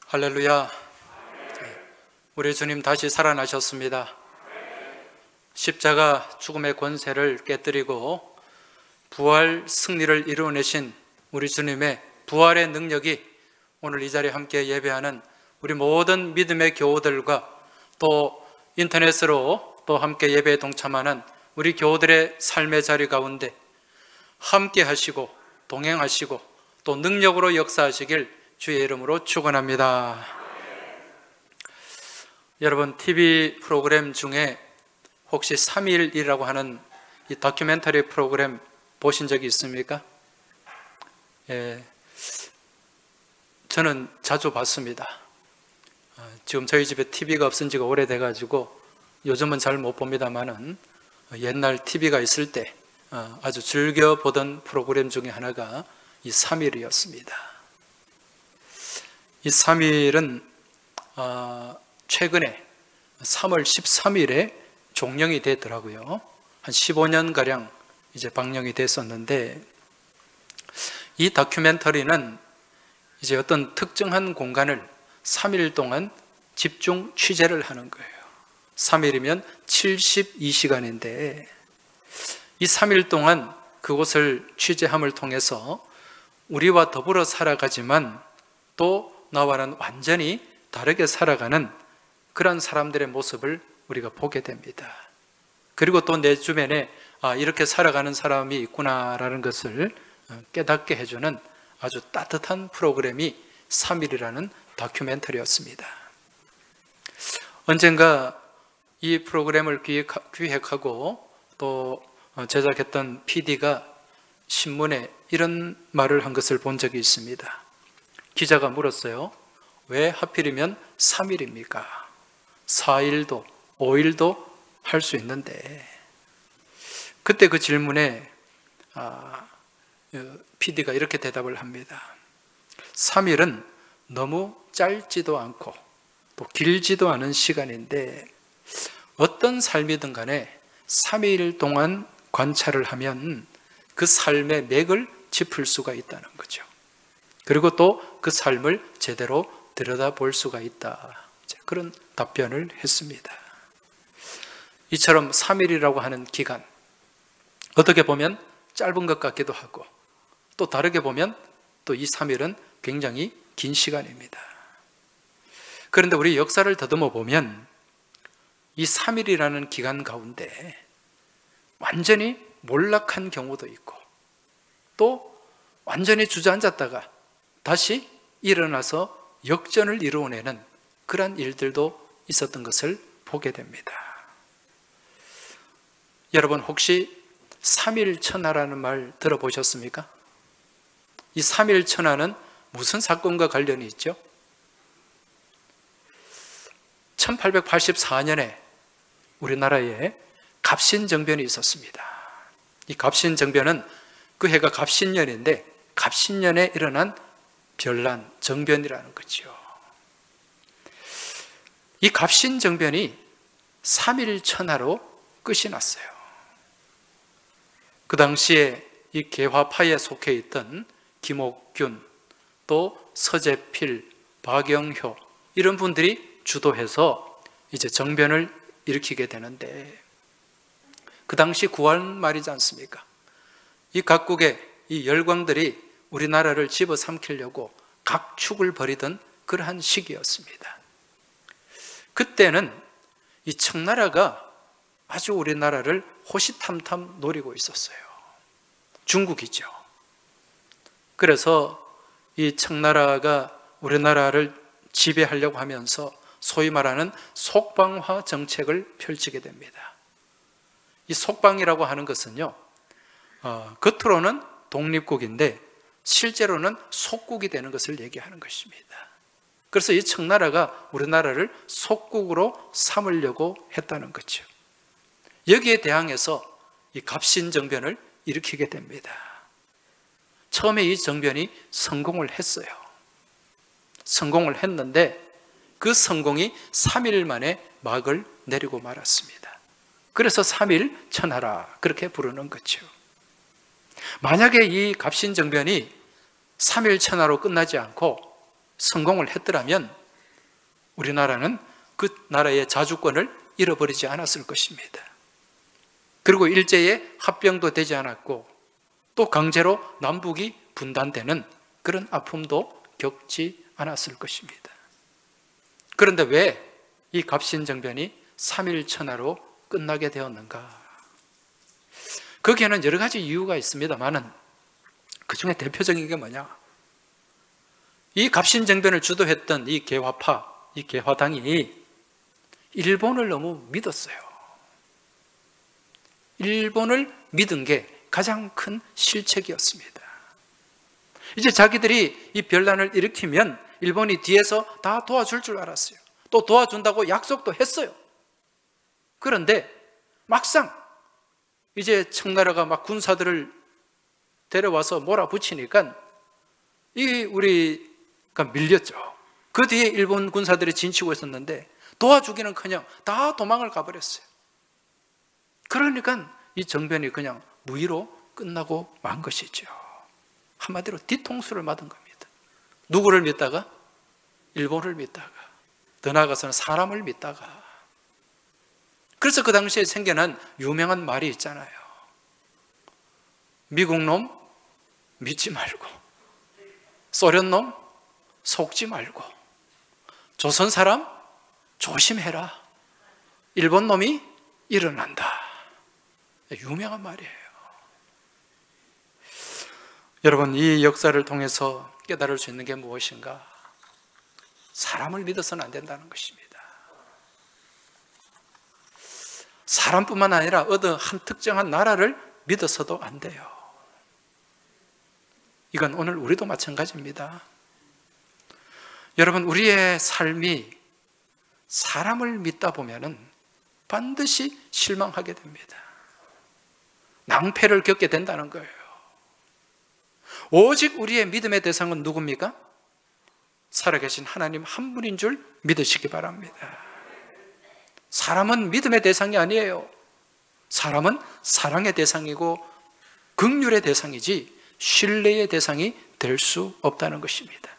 할렐루야. 우리 주님 다시 살아나셨습니다. 십자가 죽음의 권세를 깨뜨리고 부활 승리를 이루어내신 우리 주님의 부활의 능력이 오늘 이 자리에 함께 예배하는 우리 모든 믿음의 교우들과 또 인터넷으로 또 함께 예배에 동참하는 우리 교우들의 삶의 자리 가운데 함께 하시고 동행하시고 또 능력으로 역사하시길 주의 이름으로 축원합니다. 여러분, TV 프로그램 중에 혹시 3일이라고 하는 이 다큐멘터리 프로그램 보신 적이 있습니까? 저는 자주 봤습니다. 지금 저희 집에 TV가 없은 지가 오래돼가지고 요즘은 잘 못 봅니다만은 옛날 TV가 있을 때 아주 즐겨 보던 프로그램 중에 하나가 이 3일이었습니다. 이 3일은 최근에 3월 13일에 종영이 되더라고요. 한 15년가량 이제 방영이 됐었는데, 이 다큐멘터리는 이제 어떤 특정한 공간을 3일 동안 집중 취재를 하는 거예요. 3일이면 72시간인데 이 3일 동안 그곳을 취재함을 통해서 우리와 더불어 살아가지만 또 나와는 완전히 다르게 살아가는 그런 사람들의 모습을 우리가 보게 됩니다. 그리고 또 내 주변에 이렇게 살아가는 사람이 있구나라는 것을 깨닫게 해주는 아주 따뜻한 프로그램이 3일이라는 다큐멘터리였습니다. 언젠가 이 프로그램을 기획하고 또 제작했던 PD가 신문에 이런 말을 한 것을 본 적이 있습니다. 기자가 물었어요. 왜 하필이면 3일입니까? 4일도 5일도 할 수 있는데. 그때 그 질문에 PD가 이렇게 대답을 합니다. 3일은 너무 짧지도 않고 또 길지도 않은 시간인데 어떤 삶이든 간에 3일 동안 관찰을 하면 그 삶의 맥을 짚을 수가 있다는 거죠. 그리고 또 그 삶을 제대로 들여다볼 수가 있다. 그런 답변을 했습니다. 이처럼 3일이라고 하는 기간, 어떻게 보면 짧은 것 같기도 하고 또 다르게 보면 또 이 3일은 굉장히 긴 시간입니다. 그런데 우리 역사를 더듬어 보면 이 3일이라는 기간 가운데 완전히 몰락한 경우도 있고 또 완전히 주저앉았다가 다시 일어나서 역전을 이루어내는 그런 일들도 있었던 것을 보게 됩니다. 여러분, 혹시 3일 천하라는 말 들어보셨습니까? 이 3일 천하는 무슨 사건과 관련이 있죠? 1884년에 우리나라에 갑신정변이 있었습니다. 이 갑신정변은 그 해가 갑신년인데 갑신년에 일어난 변란, 정변이라는 거죠. 이 갑신정변이 3일 천하로 끝이 났어요. 그 당시에 이 개화파에 속해 있던 김옥균, 또 서재필, 박영효 이런 분들이 주도해서 이제 정변을 일으키게 되는데, 그 당시 9월 말이지 않습니까? 이 각국의 이 열광들이 우리나라를 집어삼키려고 각축을 벌이던 그러한 시기였습니다. 그때는 이 청나라가 아주 우리나라를 호시탐탐 노리고 있었어요. 중국이죠. 그래서 이 청나라가 우리나라를 지배하려고 하면서 소위 말하는 속방화 정책을 펼치게 됩니다. 이 속방이라고 하는 것은요, 겉으로는 독립국인데 실제로는 속국이 되는 것을 얘기하는 것입니다. 그래서 이 청나라가 우리나라를 속국으로 삼으려고 했다는 거죠. 여기에 대항해서 이 갑신정변을 일으키게 됩니다. 처음에 이 정변이 성공을 했어요. 성공을 했는데 그 성공이 3일 만에 막을 내리고 말았습니다. 그래서 3일 천하라 그렇게 부르는 거죠. 만약에 이 갑신정변이 3일 천하로 끝나지 않고 성공을 했더라면 우리나라는 그 나라의 자주권을 잃어버리지 않았을 것입니다. 그리고 일제에 합병도 되지 않았고 또 강제로 남북이 분단되는 그런 아픔도 겪지 않았을 것입니다. 그런데 왜 이 갑신정변이 3.1천하로 끝나게 되었는가? 거기에는 여러 가지 이유가 있습니다만은 그 중에 대표적인 게 뭐냐? 이 갑신정변을 주도했던 이 개화파, 이 개화당이 일본을 너무 믿었어요. 일본을 믿은 게 가장 큰 실책이었습니다. 이제 자기들이 이 변란을 일으키면 일본이 뒤에서 다 도와줄 줄 알았어요. 또 도와준다고 약속도 했어요. 그런데 막상 이제 청나라가 막 군사들을 데려와서 몰아붙이니까 우리가 밀렸죠. 그 뒤에 일본 군사들이 진치고 있었는데 도와주기는커녕 다 도망을 가버렸어요. 그러니까 이 정변이 그냥 무의로 끝나고 만 것이죠. 한마디로 뒤통수를 맞은 겁니다. 누구를 믿다가? 일본을 믿다가, 더 나아가서는 사람을 믿다가. 그래서 그 당시에 생겨난 유명한 말이 있잖아요. 미국 놈 믿지 말고, 소련 놈 속지 말고, 조선 사람 조심해라, 일본 놈이 일어난다. 유명한 말이에요. 여러분, 이 역사를 통해서 깨달을 수 있는 게 무엇인가? 사람을 믿어서는 안 된다는 것입니다. 사람뿐만 아니라 어떤 한 특정한 나라를 믿어서도 안 돼요. 이건 오늘 우리도 마찬가지입니다. 여러분, 우리의 삶이 사람을 믿다 보면은 반드시 실망하게 됩니다. 낭패를 겪게 된다는 거예요. 오직 우리의 믿음의 대상은 누굽니까? 살아계신 하나님 한 분인 줄 믿으시기 바랍니다. 사람은 믿음의 대상이 아니에요. 사람은 사랑의 대상이고 긍휼의 대상이지 신뢰의 대상이 될 수 없다는 것입니다.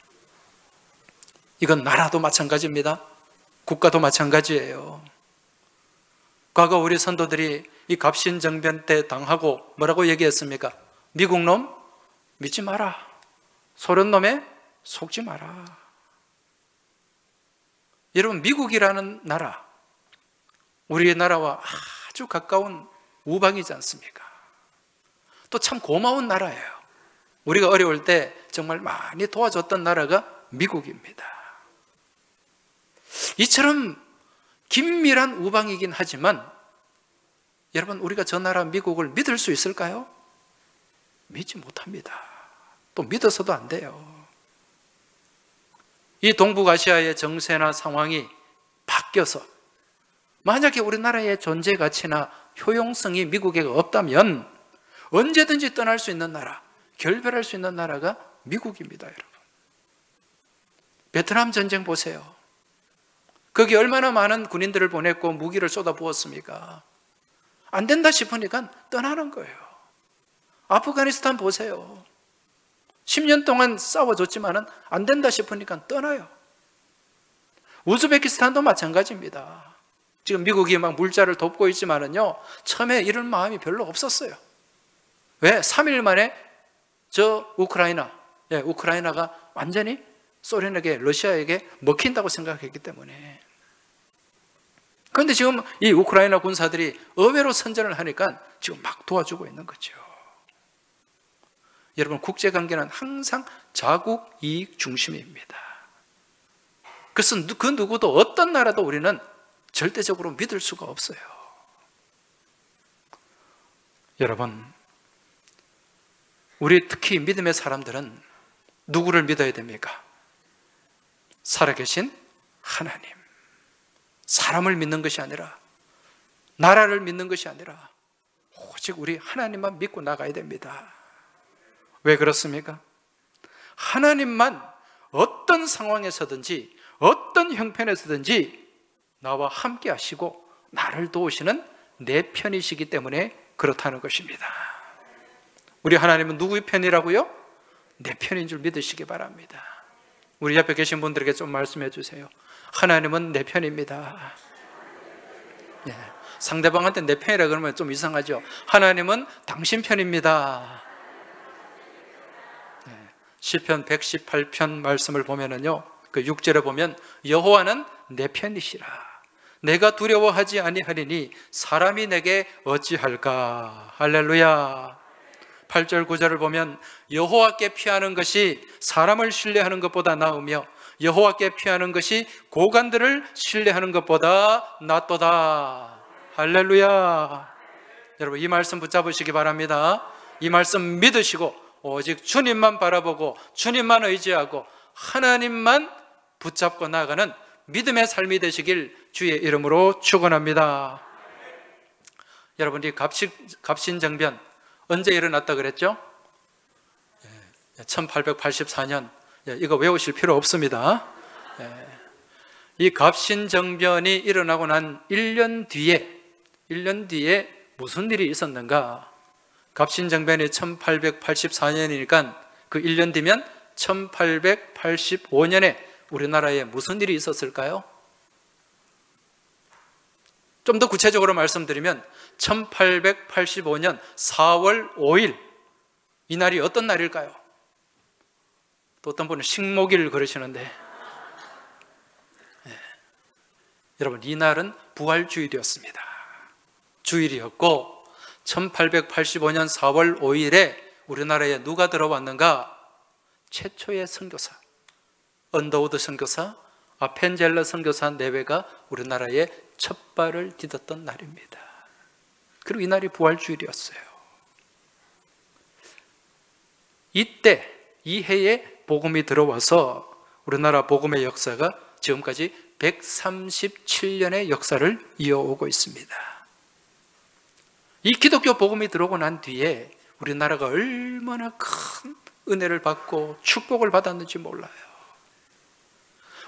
이건 나라도 마찬가지입니다. 국가도 마찬가지예요. 과거 우리 선도들이 이 갑신정변 때 당하고 뭐라고 얘기했습니까? 미국 놈 믿지 마라, 소련 놈에 속지 마라. 여러분, 미국이라는 나라, 우리나라와 아주 가까운 우방이지 않습니까? 또 참 고마운 나라예요. 우리가 어려울 때 정말 많이 도와줬던 나라가 미국입니다. 이처럼 긴밀한 우방이긴 하지만 여러분, 우리가 저 나라 미국을 믿을 수 있을까요? 믿지 못합니다. 또 믿어서도 안 돼요. 이 동북아시아의 정세나 상황이 바뀌어서 만약에 우리나라의 존재 가치나 효용성이 미국에 없다면 언제든지 떠날 수 있는 나라, 결별할 수 있는 나라가 미국입니다, 여러분. 베트남 전쟁 보세요. 거기 얼마나 많은 군인들을 보냈고 무기를 쏟아부었습니까? 안 된다 싶으니까 떠나는 거예요. 아프가니스탄 보세요. 10년 동안 싸워줬지만 안 된다 싶으니까 떠나요. 우즈베키스탄도 마찬가지입니다. 지금 미국이 막 물자를 돕고 있지만은요, 처음에 이런 마음이 별로 없었어요. 왜? 3일 만에 우크라이나가 완전히 소련에게, 러시아에게 먹힌다고 생각했기 때문에. 그런데 지금 이 우크라이나 군사들이 의외로 선전을 하니까 지금 막 도와주고 있는 거죠. 여러분, 국제관계는 항상 자국 이익 중심입니다. 그래서 그 누구도, 어떤 나라도 우리는 절대적으로 믿을 수가 없어요. 여러분, 우리 특히 믿음의 사람들은 누구를 믿어야 됩니까? 살아계신 하나님. 사람을 믿는 것이 아니라, 나라를 믿는 것이 아니라 오직 우리 하나님만 믿고 나가야 됩니다. 왜 그렇습니까? 하나님만 어떤 상황에서든지 어떤 형편에서든지 나와 함께 하시고 나를 도우시는 내 편이시기 때문에 그렇다는 것입니다. 우리 하나님은 누구의 편이라고요? 내 편인 줄 믿으시기 바랍니다. 우리 옆에 계신 분들에게 좀 말씀해 주세요. 하나님은 내 편입니다. 예. 상대방한테 내 편이라 그러면 좀 이상하죠. 하나님은 당신 편입니다. 예. 시편 118편 말씀을 보면은요, 그 6절에 보면 여호와는 내 편이시라. 내가 두려워하지 아니하리니 사람이 내게 어찌할까. 할렐루야. 8절 9절을 보면 여호와께 피하는 것이 사람을 신뢰하는 것보다 나으며 여호와께 피하는 것이 고관들을 신뢰하는 것보다 낫도다. 할렐루야. 여러분, 이 말씀 붙잡으시기 바랍니다. 이 말씀 믿으시고 오직 주님만 바라보고 주님만 의지하고 하나님만 붙잡고 나아가는 믿음의 삶이 되시길 주의 이름으로 축원합니다. 여러분, 이 갑신정변 언제 일어났다 그랬죠? 1884년. 이거 외우실 필요 없습니다. 이 갑신정변이 일어나고 난 1년 뒤에 무슨 일이 있었는가? 갑신정변이 1884년이니까 그 1년 뒤면 1885년에 우리나라에 무슨 일이 있었을까요? 좀 더 구체적으로 말씀드리면 1885년 4월 5일, 이 날이 어떤 날일까요? 또 어떤 분은 식목일 그러시는데, 여러분, 이 날은 부활주일이었습니다. 주일이었고 1885년 4월 5일에 우리나라에 누가 들어왔는가? 최초의 선교사, 언더우드 선교사, 아펜젤러 선교사 내외가 우리나라에 첫 발을 디뎠던 날입니다. 그리고 이 날이 부활주일이었어요. 이때, 이 해에 복음이 들어와서 우리나라 복음의 역사가 지금까지 137년의 역사를 이어오고 있습니다. 이 기독교 복음이 들어오고 난 뒤에 우리나라가 얼마나 큰 은혜를 받고 축복을 받았는지 몰라요.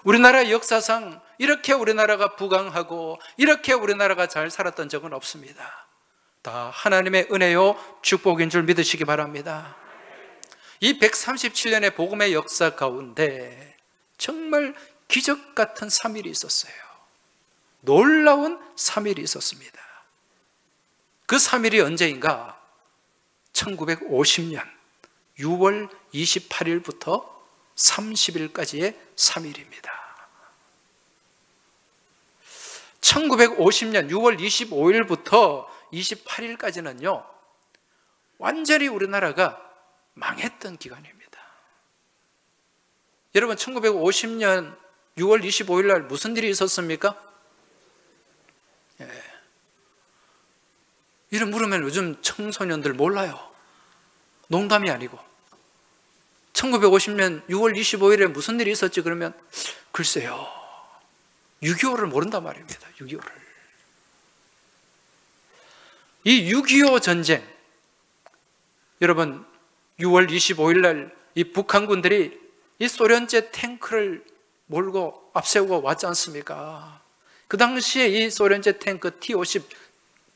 우리나라 역사상 이렇게 우리나라가 부강하고 이렇게 우리나라가 잘 살았던 적은 없습니다. 다 하나님의 은혜요 축복인 줄 믿으시기 바랍니다. 이 137년의 복음의 역사 가운데 정말 기적 같은 3일이 있었어요. 놀라운 3일이 있었습니다. 그 3일이 언제인가? 1950년 6월 28일부터 30일까지의 3일입니다. 1950년 6월 25일부터 28일까지는요, 완전히 우리나라가 망했던 기간입니다. 여러분, 1950년 6월 25일 날 무슨 일이 있었습니까? 이런 물으면 요즘 청소년들 몰라요. 농담이 아니고 1950년 6월 25일에 무슨 일이 있었지? 그러면 글쎄요, 6.25를 모른단 말입니다. 6.25를. 이 6.25 전쟁, 여러분, 6월 25일 날 이 북한군들이 이 소련제 탱크를 몰고 앞세우고 왔지 않습니까? 그 당시에 이 소련제 탱크 T-50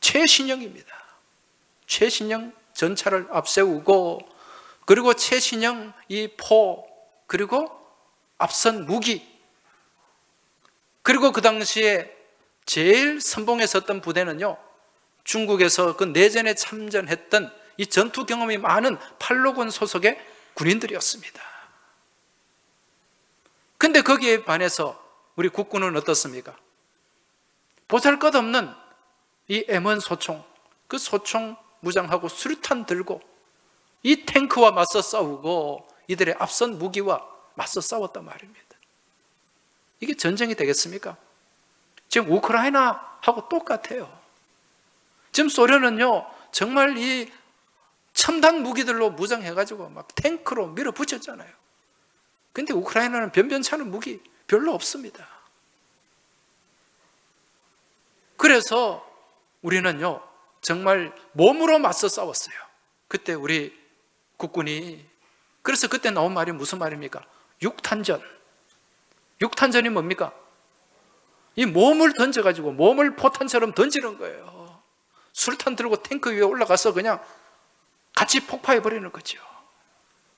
최신형입니다. 최신형 전차를 앞세우고, 그리고 최신형 이 포, 그리고 앞선 무기, 그리고 그 당시에 제일 선봉에 섰던 부대는요, 중국에서 그 내전에 참전했던 이 전투 경험이 많은 팔로군 소속의 군인들이었습니다. 근데 거기에 반해서 우리 국군은 어떻습니까? 보잘것없는 이 M1 소총, 그 소총 무장하고 수류탄 들고 이 탱크와 맞서 싸우고 이들의 앞선 무기와 맞서 싸웠단 말입니다. 이게 전쟁이 되겠습니까? 지금 우크라이나하고 똑같아요. 지금 소련은요, 정말 이 첨단 무기들로 무장해가지고 막 탱크로 밀어붙였잖아요. 근데 우크라이나는 변변찮은 무기 별로 없습니다. 그래서 우리는요, 정말 몸으로 맞서 싸웠어요. 그때 우리 국군이. 그래서 그때 나온 말이 무슨 말입니까? 육탄전. 육탄전이 뭡니까? 이 몸을 던져가지고 몸을 포탄처럼 던지는 거예요. 수류탄 들고 탱크 위에 올라가서 그냥 같이 폭파해버리는 거죠.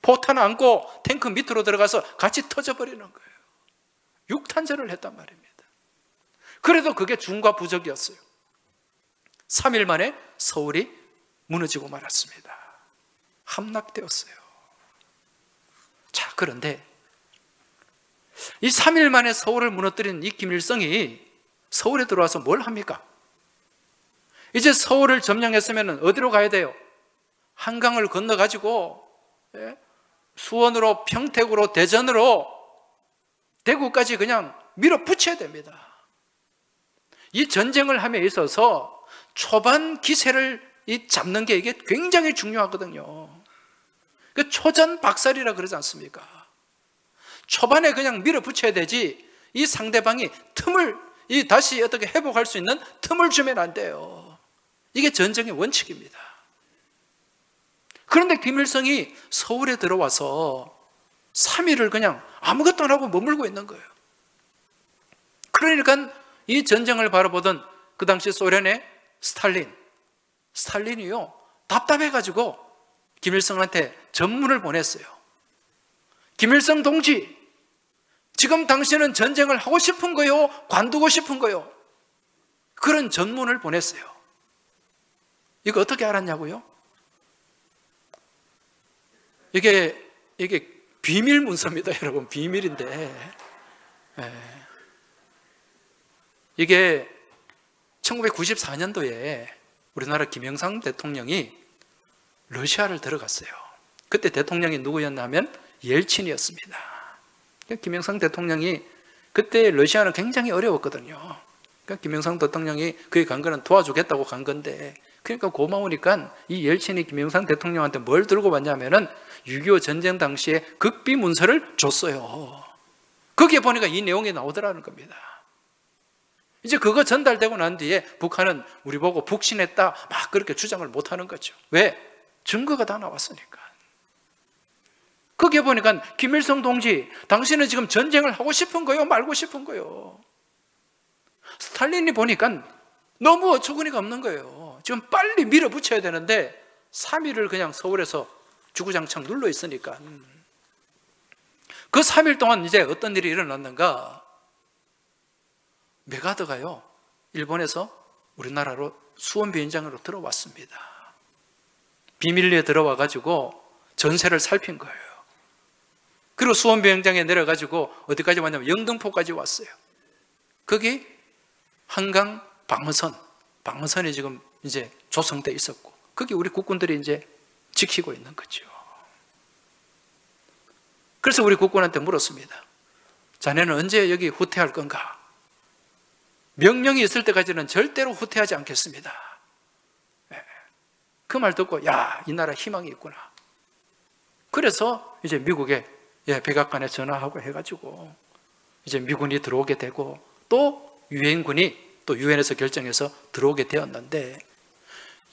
포탄 안고 탱크 밑으로 들어가서 같이 터져버리는 거예요. 육탄전을 했단 말입니다. 그래도 그게 중과 부적이었어요. 3일 만에 서울이 무너지고 말았습니다. 함락되었어요. 자, 그런데 이 3일 만에 서울을 무너뜨린 이 김일성이 서울에 들어와서 뭘 합니까? 이제 서울을 점령했으면 어디로 가야 돼요? 한강을 건너가지고 수원으로, 평택으로, 대전으로, 대구까지 그냥 밀어붙여야 됩니다. 이 전쟁을 함에 있어서 초반 기세를 잡는 게 이게 굉장히 중요하거든요. 그 초전박살이라 그러지 않습니까? 초반에 그냥 밀어붙여야 되지, 이 상대방이 틈을, 다시 어떻게 회복할 수 있는 틈을 주면 안 돼요. 이게 전쟁의 원칙입니다. 그런데 김일성이 서울에 들어와서 3일을 그냥 아무것도 안 하고 머물고 있는 거예요. 그러니까 이 전쟁을 바라보던 그 당시 소련의 스탈린이요, 답답해가지고 김일성한테 전문을 보냈어요. 김일성 동지, 지금 당신은 전쟁을 하고 싶은 거요? 관두고 싶은 거요? 그런 전문을 보냈어요. 이거 어떻게 알았냐고요? 이게 비밀 문서입니다, 여러분. 비밀인데. 이게 1994년도에 우리나라 김영삼 대통령이 러시아를 들어갔어요. 그때 대통령이 누구였냐면 옐친이었습니다. 김영삼 대통령이, 그때 러시아는 굉장히 어려웠거든요. 그러니까 김영삼 대통령이 거기 간 거는 도와주겠다고 간 건데, 그러니까 고마우니까 이 옐친이 김영삼 대통령한테 뭘 들고 왔냐면은 6.25 전쟁 당시에 극비 문서를 줬어요. 거기에 보니까 이 내용이 나오더라는 겁니다. 이제 그거 전달되고 난 뒤에 북한은 우리 보고 북신했다 막 그렇게 주장을 못 하는 거죠. 왜? 증거가 다 나왔으니까. 거기에 보니까 김일성 동지, 당신은 지금 전쟁을 하고 싶은 거요? 말고 싶은 거요? 스탈린이 보니까 너무 어처구니가 없는 거예요. 지금 빨리 밀어붙여야 되는데 3일을 그냥 서울에서 주구장창 눌러 있으니까. 그 3일 동안 이제 어떤 일이 일어났는가? 메가드가요, 일본에서 우리나라로 수원 비행장으로 들어왔습니다. 비밀리에 들어와 가지고 전세를 살핀 거예요. 그리고 수원 비행장에 내려 가지고 어디까지 왔냐면 영등포까지 왔어요. 거기 한강 방어선이 지금 이제 조성돼 있었고, 거기 우리 국군들이 이제 지키고 있는 거죠. 그래서 우리 국군한테 물었습니다. 자네는 언제 여기 후퇴할 건가? 명령이 있을 때까지는 절대로 후퇴하지 않겠습니다. 그 말 듣고, 야, 이 나라 희망이 있구나. 그래서 이제 미국에 백악관에 전화하고 해가지고 이제 미군이 들어오게 되고, 또 유엔군이 또 유엔에서 결정해서 들어오게 되었는데,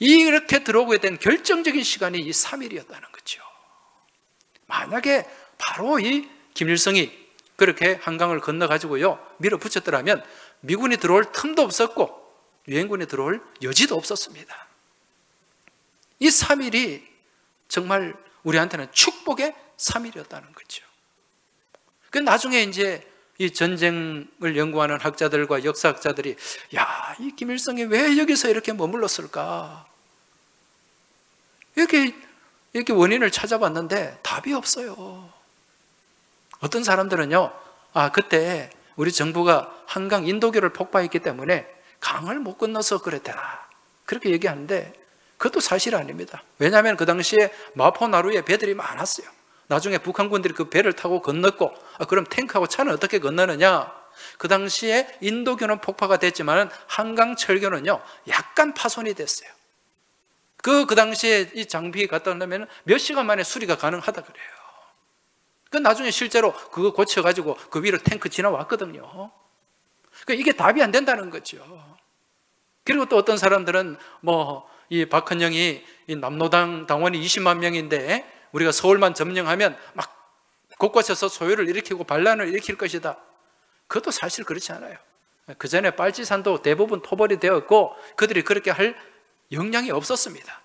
이렇게 들어오게 된 결정적인 시간이 이 3일이었다는 거죠. 만약에 바로 이 김일성이 그렇게 한강을 건너가지고요 밀어붙였더라면 미군이 들어올 틈도 없었고 유엔군이 들어올 여지도 없었습니다. 이 3일이 정말 우리한테는 축복의 3일이었다는 거죠. 그 나중에 이제 이 전쟁을 연구하는 학자들과 역사학자들이, 야, 이 김일성이 왜 여기서 이렇게 머물렀을까? 이렇게 원인을 찾아봤는데 답이 없어요. 어떤 사람들은요, 그때 우리 정부가 한강 인도교를 폭파했기 때문에 강을 못 건너서 그랬다, 그렇게 얘기하는데 그것도 사실 아닙니다. 왜냐하면 그 당시에 마포나루에 배들이 많았어요. 나중에 북한군들이 그 배를 타고 건넜고, 그럼 탱크하고 차는 어떻게 건너느냐? 그 당시에 인도교는 폭파가 됐지만 한강 철교는요 약간 파손이 됐어요. 그 당시에 이 장비 갖다 놓으면 몇 시간 만에 수리가 가능하다 그래요. 그 나중에 실제로 그거 고쳐가지고 그 위로 탱크 지나왔거든요. 이게 답이 안 된다는 거죠. 그리고 또 어떤 사람들은 이 박헌영이 이 남노당 당원이 20만 명인데 우리가 서울만 점령하면 막 곳곳에서 소요를 일으키고 반란을 일으킬 것이다. 그것도 사실 그렇지 않아요. 그 전에 빨치산도 대부분 토벌이 되었고 그들이 그렇게 할 역량이 없었습니다.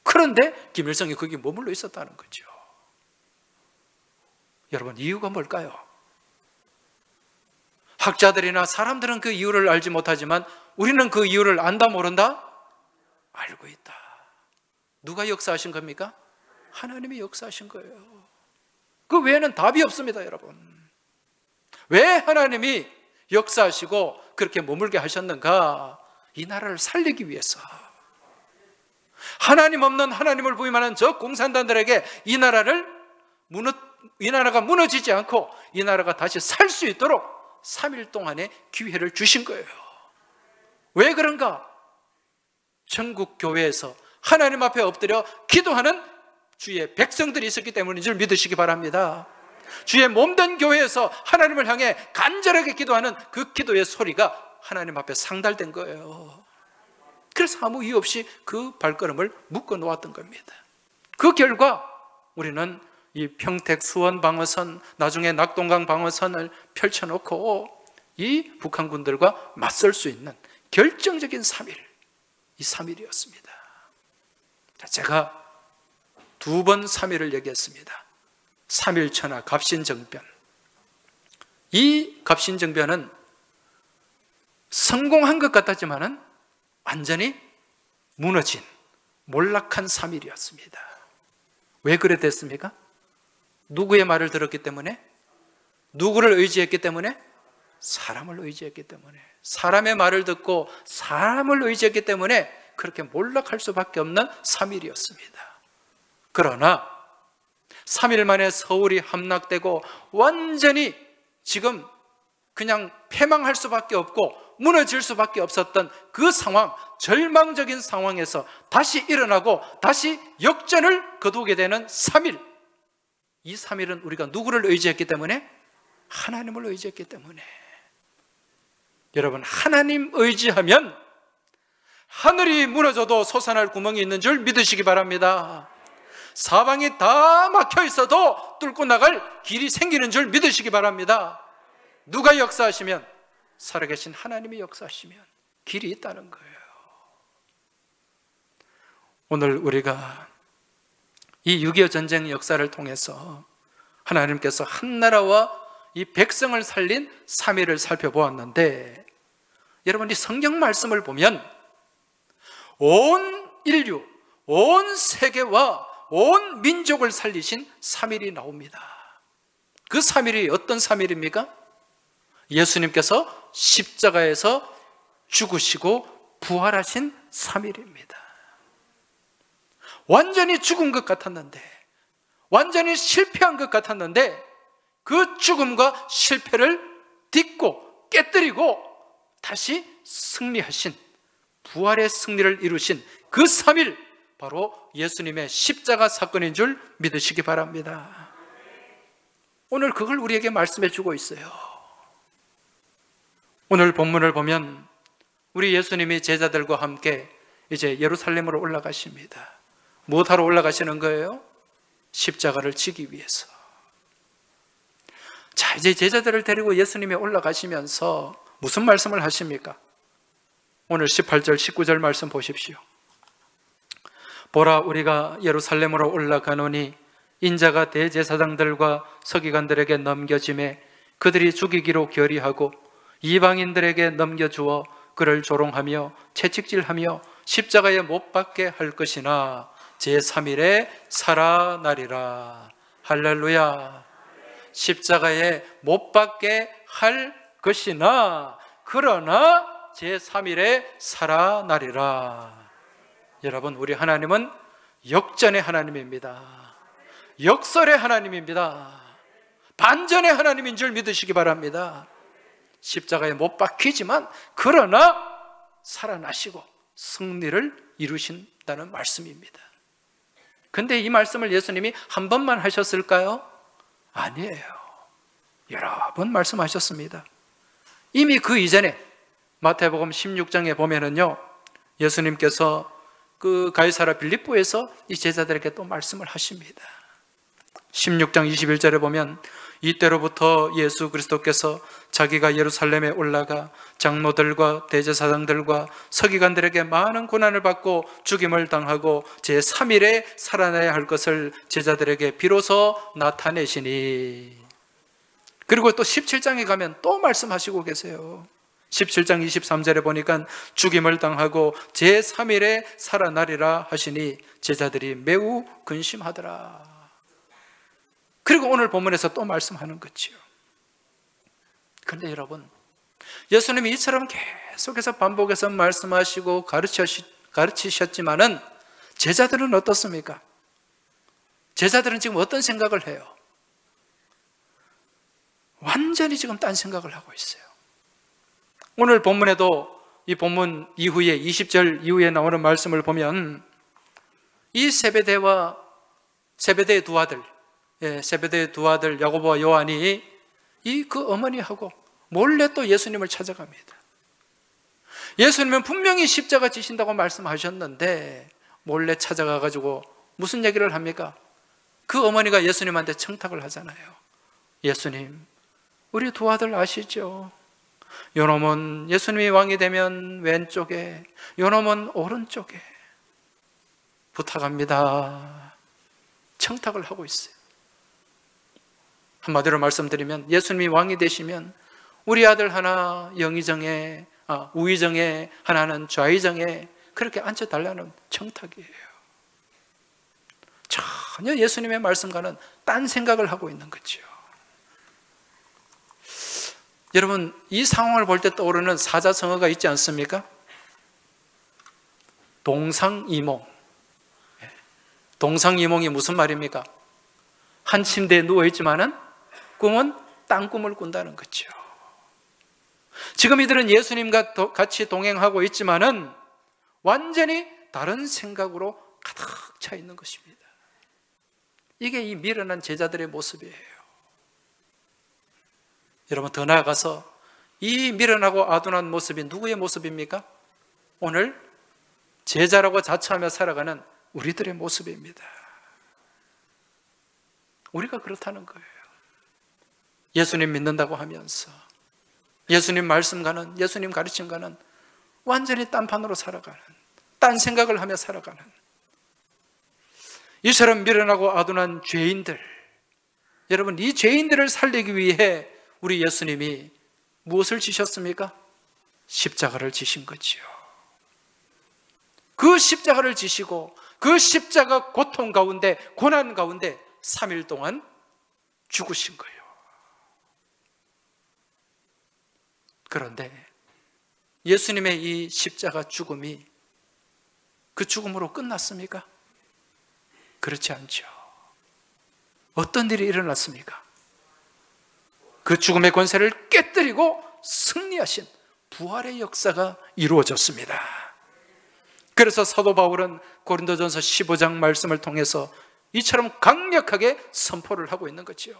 그런데 김일성이 거기 머물러 있었다는 거죠. 여러분, 이유가 뭘까요? 학자들이나 사람들은 그 이유를 알지 못하지만 우리는 그 이유를 안다 모른다? 알고 있다. 누가 역사하신 겁니까? 하나님이 역사하신 거예요. 그 외에는 답이 없습니다, 여러분. 왜 하나님이 역사하시고 그렇게 머물게 하셨는가? 이 나라를 살리기 위해서. 하나님 없는 하나님을 부인하는 저 공산당들에게 이 나라가 무너지지 않고 이 나라가 다시 살 수 있도록 3일 동안의 기회를 주신 거예요. 왜 그런가? 전국 교회에서 하나님 앞에 엎드려 기도하는 주의 백성들이 있었기 때문인 줄 믿으시기 바랍니다. 주의 몸된 교회에서 하나님을 향해 간절하게 기도하는 그 기도의 소리가 하나님 앞에 상달된 거예요. 그래서 아무 이유 없이 그 발걸음을 묶어 놓았던 겁니다. 그 결과 우리는 이 평택 수원 방어선, 나중에 낙동강 방어선을 펼쳐놓고 이 북한군들과 맞설 수 있는 결정적인 3일, 이 3일이었습니다. 제가 2번 3일을 얘기했습니다. 3.1천하 갑신정변. 이 갑신정변은 성공한 것 같았지만은 완전히 무너진, 몰락한 3일이었습니다. 왜 그래 됐습니까? 누구의 말을 들었기 때문에? 누구를 의지했기 때문에? 사람을 의지했기 때문에. 사람의 말을 듣고 사람을 의지했기 때문에 그렇게 몰락할 수밖에 없는 3일이었습니다. 그러나 3일 만에 서울이 함락되고 완전히 지금 그냥 패망할 수밖에 없고 무너질 수밖에 없었던 그 상황, 절망적인 상황에서 다시 일어나고 다시 역전을 거두게 되는 3일. 이 3일은 우리가 누구를 의지했기 때문에? 하나님을 의지했기 때문에. 여러분, 하나님 의지하면 하늘이 무너져도 솟아날 구멍이 있는 줄 믿으시기 바랍니다. 사방이 다 막혀 있어도 뚫고 나갈 길이 생기는 줄 믿으시기 바랍니다. 누가 역사하시면? 살아계신 하나님이 역사하시면 길이 있다는 거예요. 오늘 우리가 이 6.25 전쟁 역사를 통해서 하나님께서 한 나라와 이 백성을 살린 3일을 살펴보았는데, 여러분, 이 성경 말씀을 보면 온 인류, 온 세계와 온 민족을 살리신 3일이 나옵니다. 그 3일이 어떤 3일입니까? 예수님께서 십자가에서 죽으시고 부활하신 3일입니다. 완전히 죽은 것 같았는데, 완전히 실패한 것 같았는데 그 죽음과 실패를 딛고 깨뜨리고 다시 승리하신, 부활의 승리를 이루신 그 3일, 바로 예수님의 십자가 사건인 줄 믿으시기 바랍니다. 오늘 그걸 우리에게 말씀해 주고 있어요. 오늘 본문을 보면 우리 예수님이 제자들과 함께 이제 예루살렘으로 올라가십니다. 무엇하러 올라가시는 거예요? 십자가를 지기 위해서. 자, 이제 제자들을 데리고 예수님이 올라가시면서 무슨 말씀을 하십니까? 오늘 18절, 19절 말씀 보십시오. 보라, 우리가 예루살렘으로 올라가노니 인자가 대제사장들과 서기관들에게 넘겨짐에 그들이 죽이기로 결의하고 이방인들에게 넘겨주어 그를 조롱하며 채찍질하며 십자가에 못 박게 할 것이나 제3일에 살아나리라. 할렐루야. 십자가에 못 박게 할 것이나 그러나 제3일에 살아나리라. 여러분, 우리 하나님은 역전의 하나님입니다. 역설의 하나님입니다. 반전의 하나님인 줄 믿으시기 바랍니다. 십자가에 못 박히지만 그러나 살아나시고 승리를 이루신다는 말씀입니다. 근데 이 말씀을 예수님이 한 번만 하셨을까요? 아니에요. 여러 번 말씀하셨습니다. 이미 그 이전에 마태복음 16장에 보면은요, 예수님께서 그 가이사랴 빌립보에서 이 제자들에게 또 말씀을 하십니다. 16장 21절에 보면 이때로부터 예수 그리스도께서 자기가 예루살렘에 올라가 장로들과 대제사장들과 서기관들에게 많은 고난을 받고 죽임을 당하고 제3일에 살아나야 할 것을 제자들에게 비로소 나타내시니. 그리고 또 17장에 가면 또 말씀하시고 계세요. 17장 23절에 보니까 죽임을 당하고 제3일에 살아나리라 하시니 제자들이 매우 근심하더라. 그리고 오늘 본문에서 또 말씀하는 거지요. 그런데 여러분, 예수님이 이처럼 계속해서 반복해서 말씀하시고 가르치셨지만은 제자들은 어떻습니까? 제자들은 지금 어떤 생각을 해요? 완전히 지금 딴 생각을 하고 있어요. 오늘 본문에도 이 본문 이후에 20절 이후에 나오는 말씀을 보면 이 세베대의 두 아들, 세베대의 두 아들 야고보와 요한이 그 어머니하고 몰래 또 예수님을 찾아갑니다. 예수님은 분명히 십자가 지신다고 말씀하셨는데 몰래 찾아가가지고 무슨 얘기를 합니까? 그 어머니가 예수님한테 청탁을 하잖아요. 예수님, 우리 두 아들 아시죠? 요놈은 예수님이 왕이 되면 왼쪽에, 요놈은 오른쪽에 부탁합니다. 청탁을 하고 있어요. 한마디로 말씀드리면 예수님이 왕이 되시면 우리 아들 하나 영의정에, 우의정에, 하나는 좌의정에 그렇게 앉혀달라는 청탁이에요. 전혀 예수님의 말씀과는 딴 생각을 하고 있는 거죠. 여러분, 이 상황을 볼 때 떠오르는 사자성어가 있지 않습니까? 동상이몽. 동상이몽이 무슨 말입니까? 한 침대에 누워있지만은 꿈은 딴 꿈을 꾼다는 거죠. 지금 이들은 예수님과 같이 동행하고 있지만은 완전히 다른 생각으로 가득 차 있는 것입니다. 이게 이 미련한 제자들의 모습이에요. 여러분, 더 나아가서 이 미련하고 아둔한 모습이 누구의 모습입니까? 오늘 제자라고 자처하며 살아가는 우리들의 모습입니다. 우리가 그렇다는 거예요. 예수님 믿는다고 하면서 예수님 말씀과는, 예수님 가르침과는 완전히 딴판으로 살아가는, 딴 생각을 하며 살아가는 이처럼 미련하고 아둔한 죄인들, 여러분, 이 죄인들을 살리기 위해 우리 예수님이 무엇을 지셨습니까? 십자가를 지신 거지요. 그 십자가를 지시고 그 십자가 고통 가운데, 고난 가운데 3일 동안 죽으신 거예요. 그런데 예수님의 이 십자가 죽음이 그 죽음으로 끝났습니까? 그렇지 않죠. 어떤 일이 일어났습니까? 그 죽음의 권세를 깨뜨리고 승리하신 부활의 역사가 이루어졌습니다. 그래서 사도 바울은 고린도전서 15장 말씀을 통해서 이처럼 강력하게 선포를 하고 있는 거지요.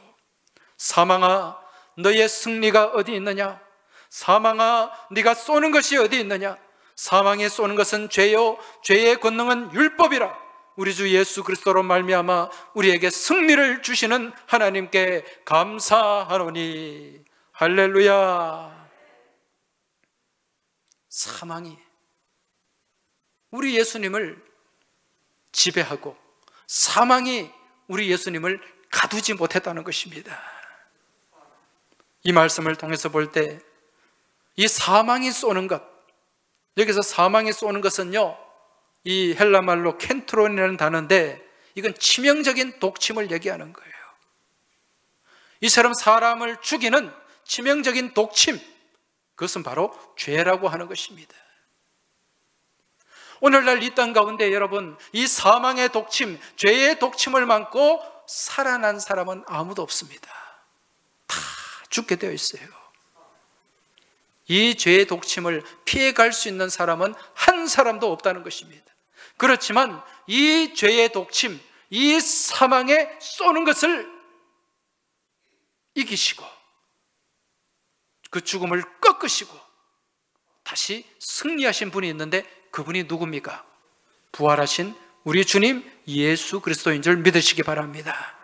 사망아, 너의 승리가 어디 있느냐? 사망아, 네가 쏘는 것이 어디 있느냐? 사망에 쏘는 것은 죄요, 죄의 권능은 율법이라. 우리 주 예수 그리스도로 말미암아 우리에게 승리를 주시는 하나님께 감사하노니. 할렐루야. 사망이 우리 예수님을 지배하고 사망이 우리 예수님을 가두지 못했다는 것입니다. 이 말씀을 통해서 볼 때 이 사망이 쏘는 것, 여기서 사망이 쏘는 것은요, 이 헬라말로 켄트론이라는 단어인데 이건 치명적인 독침을 얘기하는 거예요. 이처럼 사람을 죽이는 치명적인 독침, 그것은 바로 죄라고 하는 것입니다. 오늘날 이 땅 가운데 여러분, 이 사망의 독침, 죄의 독침을 맞고 살아난 사람은 아무도 없습니다. 다 죽게 되어 있어요. 이 죄의 독침을 피해갈 수 있는 사람은 한 사람도 없다는 것입니다. 그렇지만 이 죄의 독침, 이 사망에 쏘는 것을 이기시고 그 죽음을 꺾으시고 다시 승리하신 분이 있는데 그분이 누굽니까? 부활하신 우리 주님 예수 그리스도인 줄 믿으시기 바랍니다.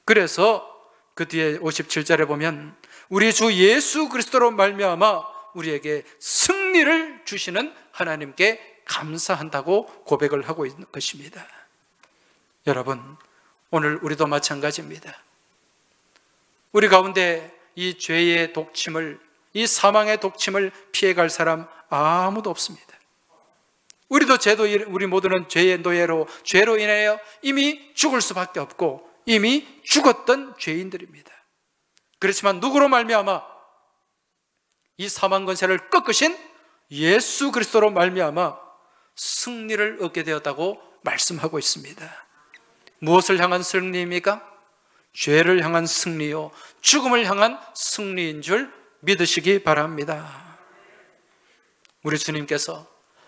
그래서 그 뒤에 57절에 보면 우리 주 예수 그리스도로 말미암아 우리에게 승리를 주시는 하나님께 감사한다고 고백을 하고 있는 것입니다. 여러분, 오늘 우리도 마찬가지입니다. 우리 가운데 이 죄의 독침을, 이 사망의 독침을 피해갈 사람 아무도 없습니다. 우리 모두는 죄의 노예로, 죄로 인하여 이미 죽을 수밖에 없고 이미 죽었던 죄인들입니다. 그렇지만 누구로 말미암아? 이 사망 권세를 꺾으신 예수 그리스도로 말미암아 승리를 얻게 되었다고 말씀하고 있습니다. 무엇을 향한 승리입니까? 죄를 향한 승리요, 죽음을 향한 승리인 줄 믿으시기 바랍니다. 우리 주님께서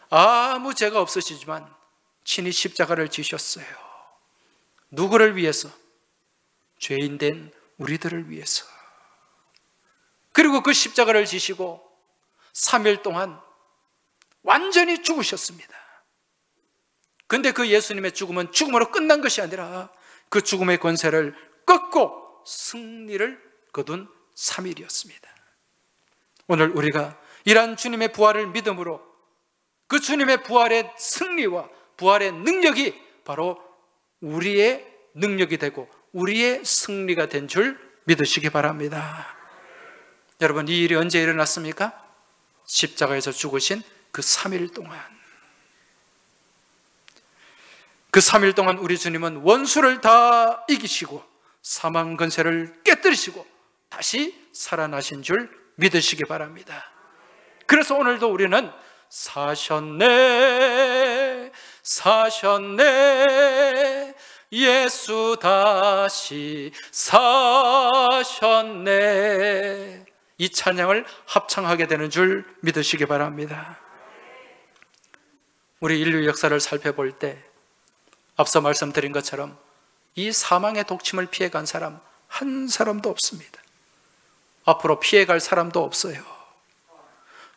아무 죄가 없으시지만 친히 십자가를 지셨어요. 누구를 위해서? 죄인된 우리들을 위해서. 그리고 그 십자가를 지시고 3일 동안 완전히 죽으셨습니다. 근데 그 예수님의 죽음은 죽음으로 끝난 것이 아니라 그 죽음의 권세를 꺾고 승리를 거둔 3일이었습니다. 오늘 우리가 이러한 주님의 부활을 믿음으로 그 주님의 부활의 승리와 부활의 능력이 바로 우리의 능력이 되고 우리의 승리가 된 줄 믿으시기 바랍니다. 여러분, 이 일이 언제 일어났습니까? 십자가에서 죽으신 그 3일 동안. 그 3일 동안 우리 주님은 원수를 다 이기시고 사망 권세를 깨뜨리시고 다시 살아나신 줄 믿으시기 바랍니다. 그래서 오늘도 우리는 사셨네, 사셨네, 예수 다시 사셨네, 이 찬양을 합창하게 되는 줄 믿으시기 바랍니다. 우리 인류 역사를 살펴볼 때 앞서 말씀드린 것처럼 이 사망의 독침을 피해간 사람 한 사람도 없습니다. 앞으로 피해갈 사람도 없어요.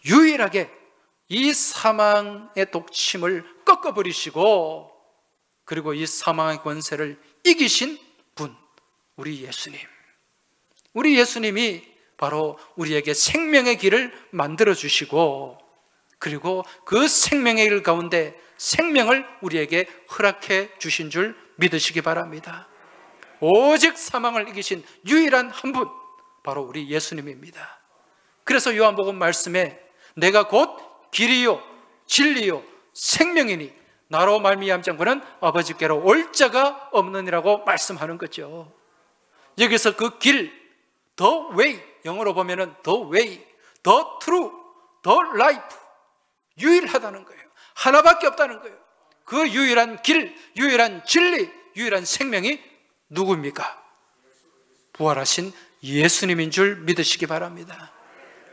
유일하게 이 사망의 독침을 꺾어버리시고 그리고 이 사망의 권세를 이기신 분, 우리 예수님. 우리 예수님이 바로 우리에게 생명의 길을 만들어 주시고 그리고 그 생명의 길 가운데 생명을 우리에게 허락해 주신 줄 믿으시기 바랍니다. 오직 사망을 이기신 유일한 한 분, 바로 우리 예수님입니다. 그래서 요한복음 말씀에 내가 곧 길이요 진리요 생명이니 나로 말미암지 않고는 아버지께로 올 자가 없느니라고 말씀하는 거죠. 여기서 그 길, the way, 영어로 보면은 the way, the true, the life, 유일하다는 거예요. 하나밖에 없다는 거예요. 그 유일한 길, 유일한 진리, 유일한 생명이 누구입니까? 부활하신 예수님인 줄 믿으시기 바랍니다.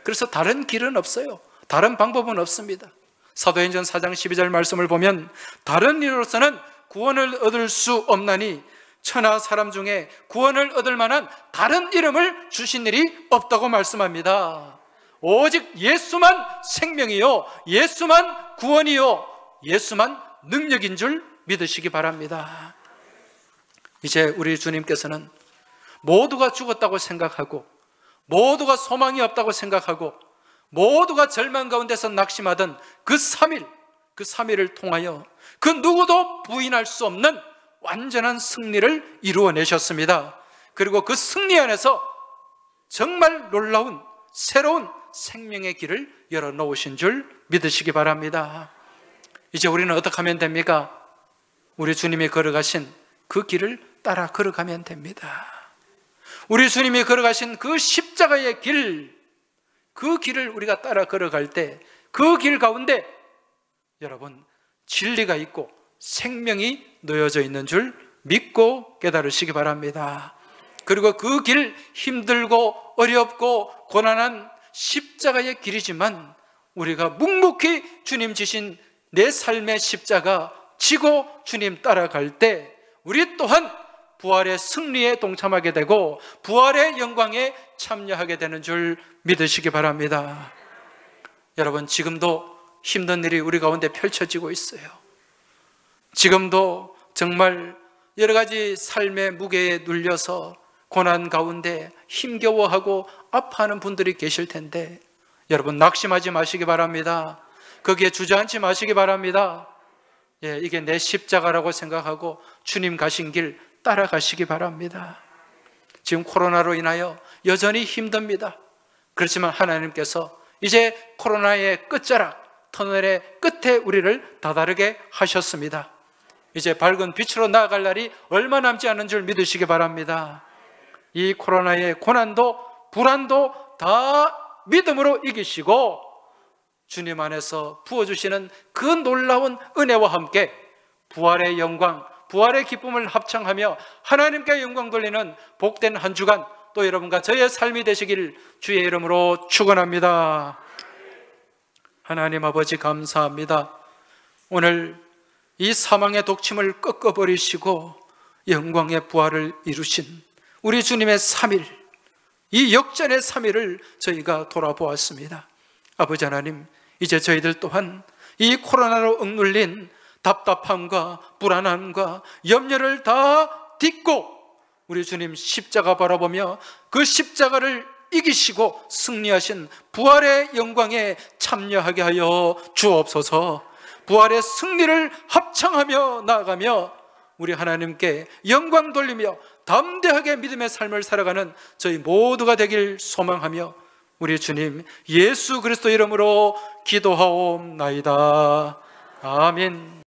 그래서 다른 길은 없어요. 다른 방법은 없습니다. 사도행전 4장 12절 말씀을 보면 다른 이로서는 구원을 얻을 수 없나니 천하 사람 중에 구원을 얻을 만한 다른 이름을 주신 일이 없다고 말씀합니다. 오직 예수만 생명이요, 예수만 구원이요, 예수만 능력인 줄 믿으시기 바랍니다. 이제 우리 주님께서는 모두가 죽었다고 생각하고 모두가 소망이 없다고 생각하고 모두가 절망 가운데서 낙심하던 그 3일을 통하여 그 누구도 부인할 수 없는 완전한 승리를 이루어내셨습니다. 그리고 그 승리 안에서 정말 놀라운 새로운 생명의 길을 열어놓으신 줄 믿으시기 바랍니다. 이제 우리는 어떻게 하면 됩니까? 우리 주님이 걸어가신 그 길을 따라 걸어가면 됩니다. 우리 주님이 걸어가신 그 십자가의 길, 그 길을 우리가 따라 걸어갈 때 그 길 가운데 여러분 진리가 있고 생명이 놓여져 있는 줄 믿고 깨달으시기 바랍니다. 그리고 그 길, 힘들고 어렵고 고난한 십자가의 길이지만 우리가 묵묵히 주님 지신 내 삶의 십자가 지고 주님 따라갈 때 우리 또한 부활의 승리에 동참하게 되고 부활의 영광에 참여하게 되는 줄 믿으시기 바랍니다. 여러분, 지금도 힘든 일이 우리 가운데 펼쳐지고 있어요. 지금도 정말 여러 가지 삶의 무게에 눌려서 고난 가운데 힘겨워하고 아파하는 분들이 계실 텐데 여러분 낙심하지 마시기 바랍니다. 거기에 주저앉지 마시기 바랍니다. 이게 내 십자가라고 생각하고 주님 가신 길 따라가시기 바랍니다. 지금 코로나로 인하여 여전히 힘듭니다. 그렇지만 하나님께서 이제 코로나의 끝자락, 터널의 끝에 우리를 다다르게 하셨습니다. 이제 밝은 빛으로 나아갈 날이 얼마 남지 않은 줄 믿으시기 바랍니다. 이 코로나의 고난도 불안도 다 믿음으로 이기시고 주님 안에서 부어주시는 그 놀라운 은혜와 함께 부활의 영광, 부활의 기쁨을 합창하며 하나님께 영광 돌리는 복된 한 주간 또 여러분과 저의 삶이 되시길 주의 이름으로 축원합니다. 하나님 아버지 감사합니다. 오늘 이 사망의 독침을 꺾어버리시고 영광의 부활을 이루신 우리 주님의 3일, 이 역전의 3일을 저희가 돌아보았습니다. 아버지 하나님, 이제 저희들 또한 이 코로나로 억눌린 답답함과 불안함과 염려를 다 딛고 우리 주님 십자가 바라보며 그 십자가를 이기시고 승리하신 부활의 영광에 참여하게 하여 주옵소서. 부활의 승리를 합창하며 나아가며 우리 하나님께 영광 돌리며 담대하게 믿음의 삶을 살아가는 저희 모두가 되길 소망하며 우리 주님 예수 그리스도 이름으로 기도하옵나이다. 아멘.